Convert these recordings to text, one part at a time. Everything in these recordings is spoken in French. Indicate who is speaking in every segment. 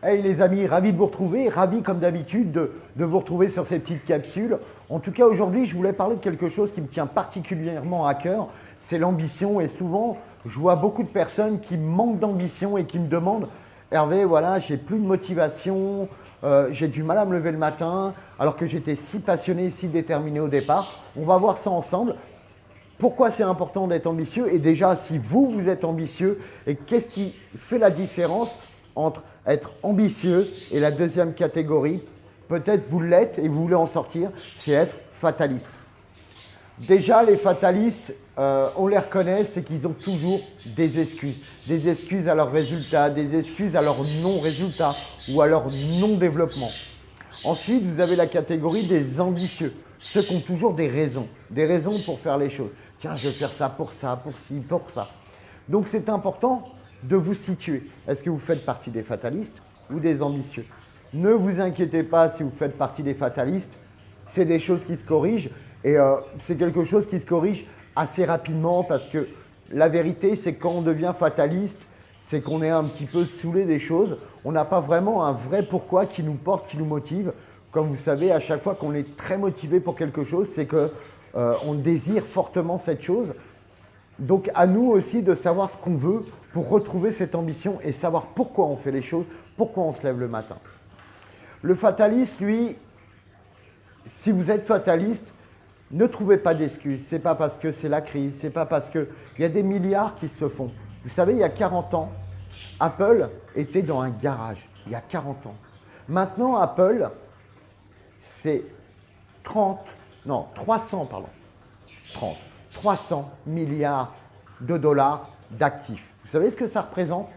Speaker 1: Hey les amis, ravi de vous retrouver, ravi comme d'habitude de vous retrouver sur ces petites capsules. En tout cas aujourd'hui je voulais parler de quelque chose qui me tient particulièrement à cœur, c'est l'ambition. Et souvent je vois beaucoup de personnes qui manquent d'ambition et qui me demandent « Hervé, voilà, j'ai plus de motivation, j'ai du mal à me lever le matin alors que j'étais si passionné, si déterminé au départ ». On va voir ça ensemble. Pourquoi c'est important d'être ambitieux et déjà si vous êtes ambitieux et qu'est-ce qui fait la différence entre être ambitieux et la deuxième catégorie, peut-être vous l'êtes et vous voulez en sortir, c'est être fataliste. Déjà les fatalistes, on les reconnaît, c'est qu'ils ont toujours des excuses à leurs résultats, des excuses à leur non-résultat ou à leur non-développement. Ensuite, vous avez la catégorie des ambitieux, ceux qui ont toujours des raisons pour faire les choses. Tiens, je vais faire ça, pour ci, pour ça. Donc c'est important de vous situer. Est-ce que vous faites partie des fatalistes ou des ambitieux? Ne vous inquiétez pas si vous faites partie des fatalistes, c'est des choses qui se corrigent et c'est quelque chose qui se corrige assez rapidement parce que la vérité c'est que quand on devient fataliste, c'est qu'on est un petit peu saoulé des choses. On n'a pas vraiment un vrai pourquoi qui nous porte, qui nous motive. Comme vous savez, à chaque fois qu'on est très motivé pour quelque chose, c'est qu'on désire fortement cette chose. Donc à nous aussi de savoir ce qu'on veut pour retrouver cette ambition et savoir pourquoi on fait les choses, pourquoi on se lève le matin. Le fataliste, lui, si vous êtes fataliste, ne trouvez pas d'excuses. Ce n'est pas parce que c'est la crise, ce n'est pas parce qu'il y a des milliards qui se font. Vous savez, il y a 40 ans, Apple était dans un garage. Il y a 40 ans. Maintenant, Apple, c'est 300 milliards de dollars d'actifs. Vous savez ce que ça représente?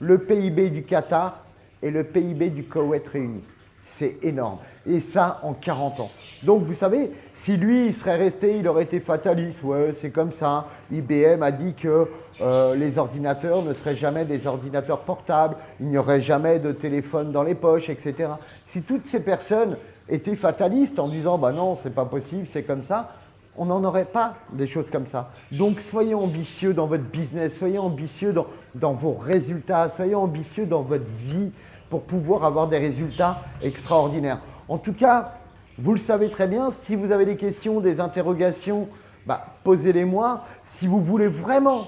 Speaker 1: Le PIB du Qatar et le PIB du Koweït réunis. C'est énorme. Et ça en 40 ans. Donc vous savez, si lui il serait resté, il aurait été fataliste. Ouais, c'est comme ça. IBM a dit que les ordinateurs ne seraient jamais des ordinateurs portables. Il n'y aurait jamais de téléphone dans les poches, etc. Si toutes ces personnes étaient fatalistes en disant « bah non, c'est pas possible, c'est comme ça », on n'en aurait pas des choses comme ça. Donc, soyez ambitieux dans votre business, soyez ambitieux dans vos résultats, soyez ambitieux dans votre vie pour pouvoir avoir des résultats extraordinaires. En tout cas, vous le savez très bien, si vous avez des questions, des interrogations, posez-les-moi. Si vous voulez vraiment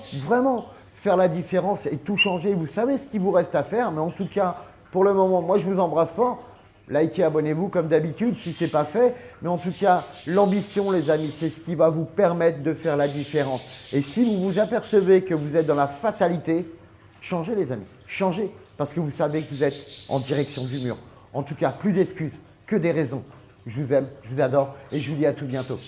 Speaker 1: faire la différence et tout changer, vous savez ce qu'il vous reste à faire. Mais en tout cas, pour le moment, moi, je vous embrasse fort. Likez, abonnez-vous comme d'habitude si ce n'est pas fait. Mais en tout cas, l'ambition, les amis, c'est ce qui va vous permettre de faire la différence. Et si vous vous apercevez que vous êtes dans la fatalité, changez les amis, changez. Parce que vous savez que vous êtes en direction du mur. En tout cas, plus d'excuses que des raisons. Je vous aime, je vous adore et je vous dis à tout bientôt.